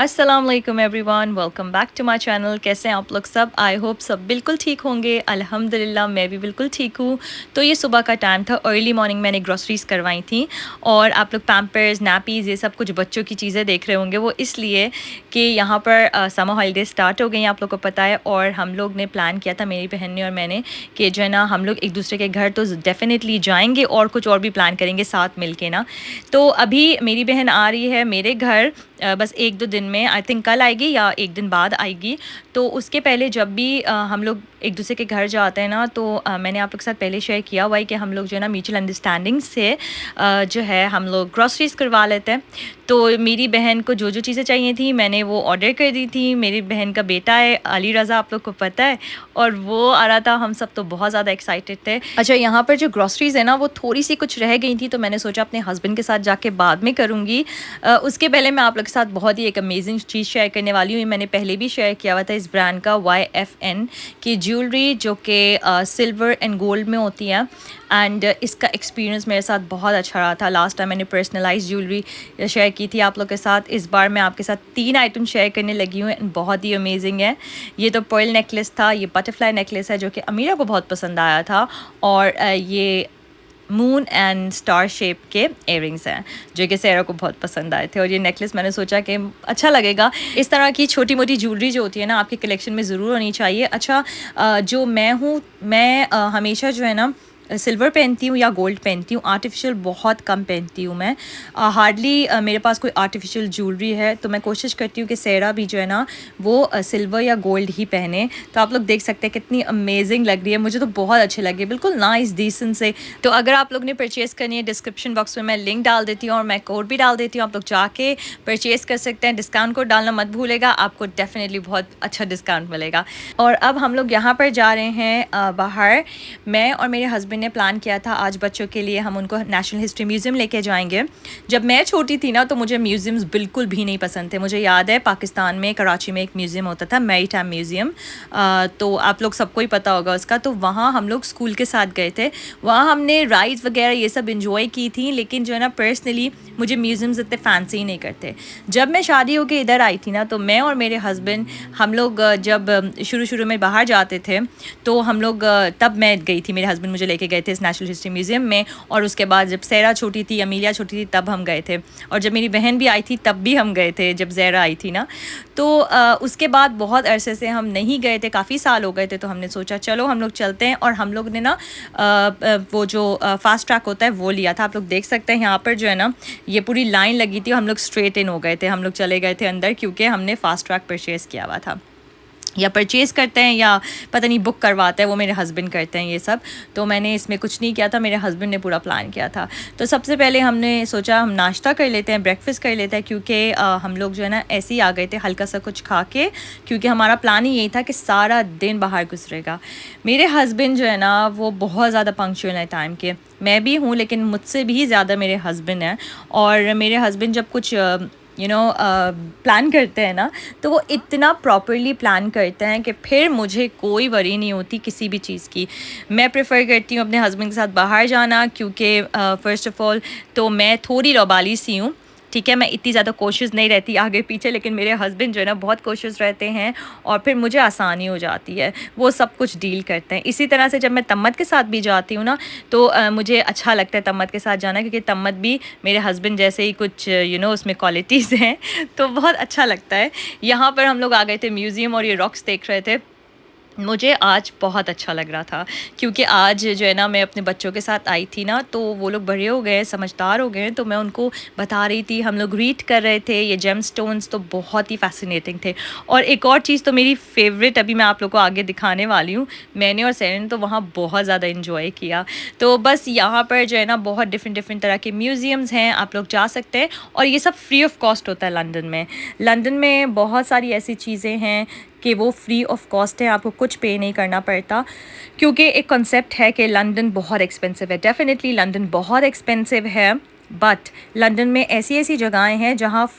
अस्सलाम वालेकुम everyone, welcome back to my channel. कैसे हैं आप लोग सब? आई होप सब बिल्कुल ठीक होंगे। अल्हम्दुलिल्लाह मैं भी बिल्कुल ठीक हूँ। तो ये सुबह का टाइम था, अर्ली मॉर्निंग मैंने ग्रोसरीज़ करवाई थी। और आप लोग पैम्पर्स, नैपीज़, ये सब कुछ बच्चों की चीज़ें देख रहे होंगे। वो इसलिए कि यहाँ पर समर हॉलीडेज स्टार्ट हो गई हैं, आप लोग को पता है। और हम लोग ने प्लान किया था, मेरी बहन ने और मैंने, कि जो है ना हम लोग एक दूसरे के घर तो डेफ़िनेटली जाएंगे और कुछ और भी प्लान करेंगे साथ मिल के ना। तो अभी मेरी बहन आ रही है मेरे घर, बस 1-2 दिन में, आई थिंक कल आएगी या 1 दिन बाद आएगी। तो उसके पहले जब भी हम लोग एक दूसरे के घर जाते हैं ना, तो मैंने आप लोग के साथ पहले शेयर किया हुआ है कि हम लोग जो है ना म्यूचुअल अंडरस्टैंडिंग से जो है हम लोग ग्रॉसरीज़ करवा लेते हैं। तो मेरी बहन को जो जो चीज़ें चाहिए थी मैंने वो ऑर्डर कर दी थी। मेरी बहन का बेटा है अली रज़ा, आप लोग को पता है, और वो आ रहा था। हम सब तो बहुत ज़्यादा एक्साइटेड थे। अच्छा, यहाँ पर जो ग्रॉसरीज़ है ना वो थोड़ी सी कुछ रह गई थी, तो मैंने सोचा अपने हस्बैंड के साथ जाके बाद में करूँगी। उसके पहले मैं आप लोग के साथ बहुत ही एक अमेजिंग चीज़ शेयर करने वाली हूँ। मैंने पहले भी शेयर किया हुआ था इस ब्रांड का YFN की ज्वेलरी, जो कि सिल्वर एंड गोल्ड में होती है। एंड इसका एक्सपीरियंस मेरे साथ बहुत अच्छा रहा था। लास्ट टाइम मैंने पर्सनलाइज ज्वेलरी शेयर की थी आप लोग के साथ। इस बार मैं आपके साथ 3 आइटम शेयर करने लगी हूँ, बहुत ही अमेजिंग है। ये तो पर्ल नेकलेस था, ये बटरफ्लाई नेकलेस है जो कि अमीरा को बहुत पसंद आया था, और ये मून एंड स्टार शेप के इयररिंग्स हैं जो कि सेरा को बहुत पसंद आए थे। और ये नेकलेस मैंने सोचा कि अच्छा लगेगा। इस तरह की छोटी मोटी ज्वेलरी जो होती है ना आपके कलेक्शन में ज़रूर होनी चाहिए। अच्छा, जो मैं हूँ, मैं हमेशा जो है ना सिल्वर पहनती हूँ या गोल्ड पहनती हूँ। आर्टिफिशियल बहुत कम पहनती हूँ मैं। हार्डली मेरे पास कोई आर्टिफिशियल ज्वेलरी है। तो मैं कोशिश करती हूँ कि सेरा भी जो है ना वो सिल्वर या गोल्ड ही पहने। तो आप लोग देख सकते हैं कितनी अमेजिंग लग रही है। मुझे तो बहुत अच्छे लगे, बिल्कुल नाइस डिसेंट से। तो अगर आप लोग ने परचेज़ करनी है, डिस्क्रिप्शन बॉक्स में मैं लिंक डाल देती हूँ और मैं कोड भी डाल देती हूँ। आप लोग जाके परचेज़ कर सकते हैं। डिस्काउंट कोड डालना मत भूलेगा, आपको डेफिनेटली बहुत अच्छा डिस्काउंट मिलेगा। और अब हम लोग यहाँ पर जा रहे हैं बाहर। मैं और मेरे हस्बैंड ने प्लान किया था आज बच्चों के लिए हम उनको नेशनल हिस्ट्री म्यूज़ियम लेके जाएंगे। जब मैं छोटी थी ना तो मुझे म्यूज़ियम्स बिल्कुल भी नहीं पसंद थे। मुझे याद है पाकिस्तान में कराची में एक म्यूज़ियम होता था, मैरीटाइम म्यूज़ियम। तो आप लोग सबको ही पता होगा उसका। तो वहाँ हम लोग स्कूल के साथ गए थे। वहाँ हमने राइड्स वगैरह ये सब इंजॉय की थी, लेकिन जो है ना पर्सनली मुझे म्यूज़ियम्स इतने फैंसी ही नहीं करते। जब मैं शादी होकर इधर आई थी ना, तो मैं और मेरे हस्बैंड हम लोग जब शुरू शुरू में बाहर जाते थे तो हम लोग तब मैं गई थी, मेरे हस्बैंड मुझे लेके गए थे इस नेशनल हिस्ट्री म्यूज़ियम में। और उसके बाद जब सेरा छोटी थी, अमीलिया छोटी थी, तब हम गए थे। और जब मेरी बहन भी आई थी तब भी हम गए थे, जब ज़ेरा आई थी ना। तो उसके बाद बहुत अरसे से हम नहीं गए थे, काफ़ी साल हो गए थे। तो हमने सोचा चलो हम लोग चलते हैं। और हम लोग ने ना वो जो फास्ट ट्रैक होता है वो लिया था। आप लोग देख सकते हैं यहाँ पर जो है ना ये पूरी लाइन लगी थी। हम लोग स्ट्रेट इन हो गए थे, हम लोग चले गए थे अंदर, क्योंकि हमने फास्ट ट्रैक परचेज़ किया हुआ था। या परचेज़ करते हैं या पता नहीं बुक करवाते हैं, वो मेरे हस्बैंड करते हैं ये सब। तो मैंने इसमें कुछ नहीं किया था, मेरे हस्बैंड ने पूरा प्लान किया था। तो सबसे पहले हमने सोचा हम नाश्ता कर लेते हैं, ब्रेकफास्ट कर लेते हैं, क्योंकि हम लोग जो है ना ऐसे ही आ गए थे हल्का सा कुछ खा के, क्योंकि हमारा प्लान ही यही था कि सारा दिन बाहर गुजरेगा। मेरे हस्बैंड जो है ना वो बहुत ज़्यादा पंक्चुअल है टाइम के। मैं भी हूँ, लेकिन मुझसे भी ज़्यादा मेरे हस्बैंड हैं। और मेरे हस्बैंड जब कुछ प्लान करते हैं ना, तो वो इतना प्रॉपरली प्लान करते हैं कि फिर मुझे कोई वरी नहीं होती किसी भी चीज़ की। मैं प्रेफर करती हूँ अपने हस्बैंड के साथ बाहर जाना, क्योंकि फ़र्स्ट ऑफ़ ऑल तो मैं थोड़ी लौबाली सी हूँ, ठीक है। मैं इतनी ज़्यादा कोशिश नहीं रहती आगे पीछे, लेकिन मेरे हस्बैंड जो है ना बहुत कोशिश रहते हैं और फिर मुझे आसानी हो जाती है, वो सब कुछ डील करते हैं। इसी तरह से जब मैं तम्मत के साथ भी जाती हूँ ना, तो मुझे अच्छा लगता है तम्मत के साथ जाना, क्योंकि तम्मत भी मेरे हस्बैंड जैसे ही कुछ उसमें क्वालिटीज़ हैं, तो बहुत अच्छा लगता है। यहाँ पर हम लोग आ गए थे म्यूज़ियम और ये रॉक्स देख रहे थे। मुझे आज बहुत अच्छा लग रहा था, क्योंकि आज जो है ना मैं अपने बच्चों के साथ आई थी ना, तो वो लोग बड़े हो गए, समझदार हो गए। तो मैं उनको बता रही थी, हम लोग रीड कर रहे थे ये जेम स्टोन्स, तो बहुत ही फैसिनेटिंग थे। और एक और चीज़ तो मेरी फेवरेट अभी मैं आप लोग को आगे दिखाने वाली हूँ। मैंने और सैरन तो वहाँ बहुत ज़्यादा इन्जॉय किया। तो बस यहाँ पर जो है ना बहुत डिफरेंट तरह के म्यूज़ियम्स हैं, आप लोग जा सकते हैं। और ये सब फ्री ऑफ कॉस्ट होता है लंदन में। लंदन में बहुत सारी ऐसी चीज़ें हैं कि वो फ्री ऑफ कॉस्ट है, आपको कुछ पे नहीं करना पड़ता। क्योंकि एक कॉन्सेप्ट है कि लंदन बहुत एक्सपेंसिव है। डेफिनेटली लंदन बहुत एक्सपेंसिव है, बट लंदन में ऐसी ऐसी जगहें हैं जहाँ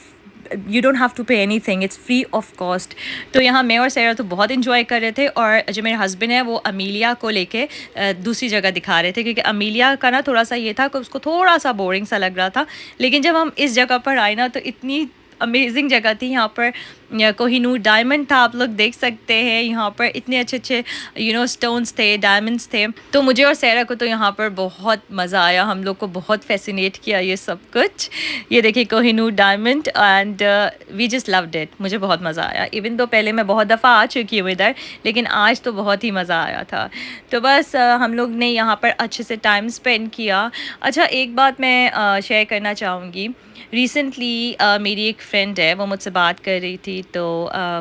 you don't have to pay anything, it's free of cost. तो यहाँ मैं और सैरा तो बहुत इन्जॉय कर रहे थे। और जो मेरे हस्बैंड है वो अमीलिया को लेके दूसरी जगह दिखा रहे थे, क्योंकि अमीलिया का ना थोड़ा सा ये था कि उसको थोड़ा सा बोरिंग सा लग रहा था। लेकिन जब हम इस जगह पर आए ना, तो इतनी अमेजिंग जगह थी। यहाँ पर कोहिनूर डायमंड था, आप लोग देख सकते हैं। यहाँ पर इतने अच्छे अच्छे स्टोन्स थे, डायमंड्स थे। तो मुझे और सैरा को तो यहाँ पर बहुत मज़ा आया, हम लोग को बहुत फैसिनेट किया ये सब कुछ। ये देखिए Kohinoor diamond and we just loved it. मुझे बहुत मज़ा आया, इवन तो पहले मैं बहुत दफ़ा आ चुकी हूँ इधर, लेकिन आज तो बहुत ही मज़ा आया था। तो बस हम लोग ने यहाँ पर अच्छे से टाइम स्पेंड किया। अच्छा, एक बात मैं शेयर करना चाहूँगी। रिसेंटली मेरी एक फ्रेंड है, वो मुझसे बात कर रही थी, तो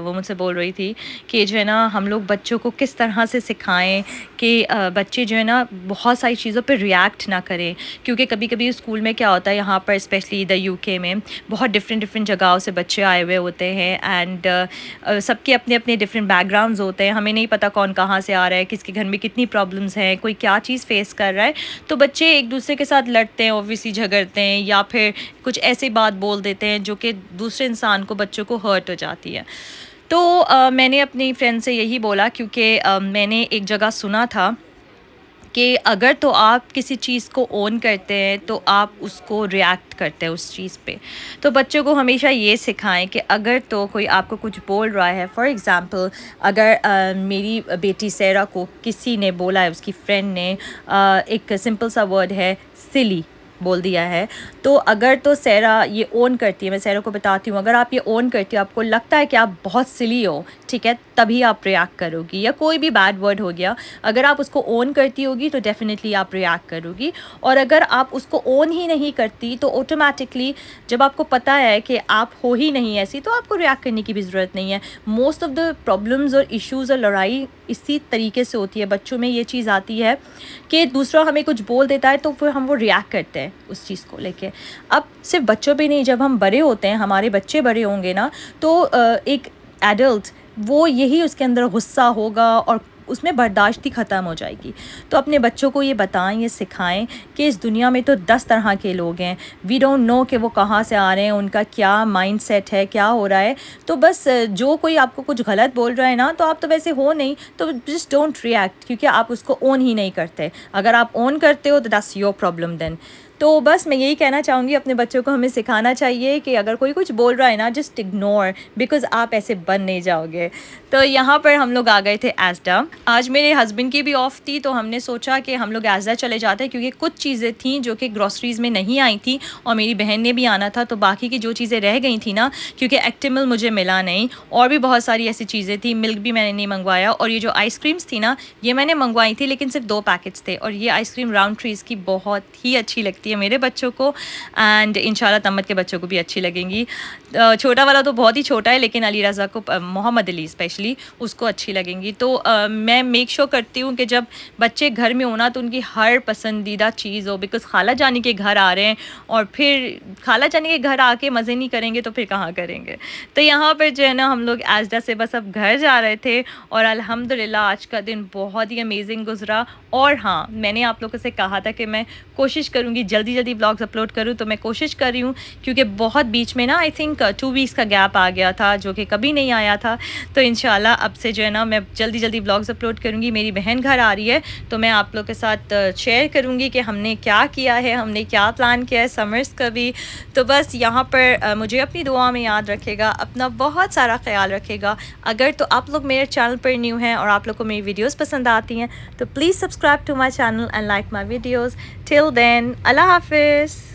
वो मुझसे बोल रही थी कि जो है ना हम लोग बच्चों को किस तरह से सिखाएं कि बच्चे जो है ना बहुत सारी चीज़ों पे रिएक्ट ना करें। क्योंकि कभी कभी स्कूल में क्या होता है, यहाँ पर स्पेशली द यूके में बहुत डिफरेंट जगहों से बच्चे आए हुए होते हैं एंड सबके अपने अपने डिफरेंट बैकग्राउंड्स होते हैं। हमें नहीं पता कौन कहाँ से आ रहा है, किसके घर में कितनी प्रॉब्लम्स हैं, कोई क्या चीज़ फेस कर रहा है। तो बच्चे एक दूसरे के साथ लड़ते हैं, ऑब्वियसली झगड़ते हैं, या फिर कुछ ऐसी बात बोल देते हैं जो कि दूसरे इंसान को, बच्चों को हर्ट हो जाती है। तो मैंने अपनी फ्रेंड से यही बोला, क्योंकि मैंने एक जगह सुना था कि अगर तो आप किसी चीज़ को ओन करते हैं तो आप उसको रिएक्ट करते हैं उस चीज़ पे। तो बच्चों को हमेशा ये सिखाएं कि अगर तो कोई आपको कुछ बोल रहा है, फॉर एग्ज़ाम्पल अगर मेरी बेटी सैरा को किसी ने बोला है, उसकी फ्रेंड ने एक सिंपल सा वर्ड है सिली बोल दिया है, तो अगर तो सैरा ये ओन करती है, मैं सैरा को बताती हूँ, अगर आप ये ओन करती हो, आपको लगता है कि आप बहुत सिली हो, ठीक है, तभी आप रिएक्ट करोगी। या कोई भी बैड वर्ड हो गया, अगर आप उसको ओन करती होगी तो डेफिनेटली आप रिएक्ट करोगी। और अगर आप उसको ओन ही नहीं करती तो ऑटोमेटिकली जब आपको पता है कि आप हो ही नहीं ऐसी, तो आपको रिएक्ट करने की भी ज़रूरत नहीं है। मोस्ट ऑफ द प्रॉब्लम्स और इश्यूज़ और लड़ाई इसी तरीके से होती है। बच्चों में ये चीज़ आती है कि दूसरा हमें कुछ बोल देता है तो फिर हम वो रिएक्ट करते हैं उस चीज़ को लेके। अब सिर्फ बच्चों पे नहीं, जब हम बड़े होते हैं, हमारे बच्चे बड़े होंगे ना, तो एक एडल्ट वो यही उसके अंदर गुस्सा होगा और उसमें बर्दाश्त ही ख़त्म हो जाएगी। तो अपने बच्चों को ये बताएं, ये सिखाएं कि इस दुनिया में तो 10 तरह के लोग हैं। वी डोंट नो कि वो कहाँ से आ रहे हैं, उनका क्या माइंडसेट है, क्या हो रहा है। तो बस जो कोई आपको कुछ गलत बोल रहा है ना, तो आप तो वैसे हो नहीं, तो जस्ट डोंट रिएक्ट, क्योंकि आप उसको ओन ही नहीं करते। अगर आप ओन करते हो तो दैट्स योर प्रॉब्लम देन। तो बस मैं यही कहना चाहूँगी, अपने बच्चों को हमें सिखाना चाहिए कि अगर कोई कुछ बोल रहा है ना, जस्ट इग्नोर, बिकॉज़ आप ऐसे बन नहीं जाओगे। तो यहाँ पर हम लोग आ गए थे एस्डा। आज मेरे हस्बैंड की भी ऑफ थी, तो हमने सोचा कि हम लोग एस्डा चले जाते हैं, क्योंकि कुछ चीज़ें थी जो कि ग्रॉसरीज़ में नहीं आई थी और मेरी बहन ने भी आना था, तो बाकी की जो चीज़ें रह गई थी ना, क्योंकि एक्टिमल मुझे मिला नहीं, और भी बहुत सारी ऐसी चीज़ें थी, मिल्क भी मैंने नहीं मंगवाया। और ये जो आइसक्रीम्स थी ना, ये मैंने मंगवाई थी, लेकिन सिर्फ 2 पैकेट्स थे, और ये आइसक्रीम राउंड ट्रीज़ की बहुत ही अच्छी लगती है मेरे बच्चों को, एंड इंशाल्लाह तम्मत के बच्चों को भी अच्छी लगेंगी। छोटा वाला तो बहुत ही छोटा है, लेकिन अली रज़ा को, मोहम्मद अली स्पेशली, उसको अच्छी लगेंगी। तो मैं मेक श्योर करती हूँ कि जब बच्चे घर में होना तो उनकी हर पसंदीदा चीज़ हो, बिकॉज़ खाला जानी के घर आ रहे हैं, और फिर खाला जानी के घर आके मज़े नहीं करेंगे तो फिर कहाँ करेंगे। तो यहाँ पर जो है ना, हम लोग एस्डा से बस अब घर जा रहे थे, और अल्हम्दुलिल्लाह आज का दिन बहुत ही अमेजिंग गुजरा। और हाँ, मैंने आप लोगों से कहा था कि मैं कोशिश करूँगी जल्दी जल्दी ब्लॉग्स अपलोड करूँ, तो मैं कोशिश कर रही हूँ, क्योंकि बहुत बीच में ना आई थिंक 2 वीक्स का गैप आ गया था, जो कि कभी नहीं आया था। तो इंशाल्लाह अब से जो है ना, मैं जल्दी जल्दी ब्लॉग्स अपलोड करूँगी। मेरी बहन घर आ रही है, तो मैं आप लोग के साथ शेयर करूँगी कि हमने क्या किया है, हमने क्या प्लान किया है समर्स का भी। तो बस यहाँ पर मुझे अपनी दुआ में याद रखेगा, अपना बहुत सारा ख्याल रखेगा। अगर तो आप लोग मेरे चैनल पर न्यू हैं और आप लोग को मेरी वीडियोज़ पसंद आती हैं, तो please subscribe to my channel and like my videos. Till then, अल्लाह हाफिज़।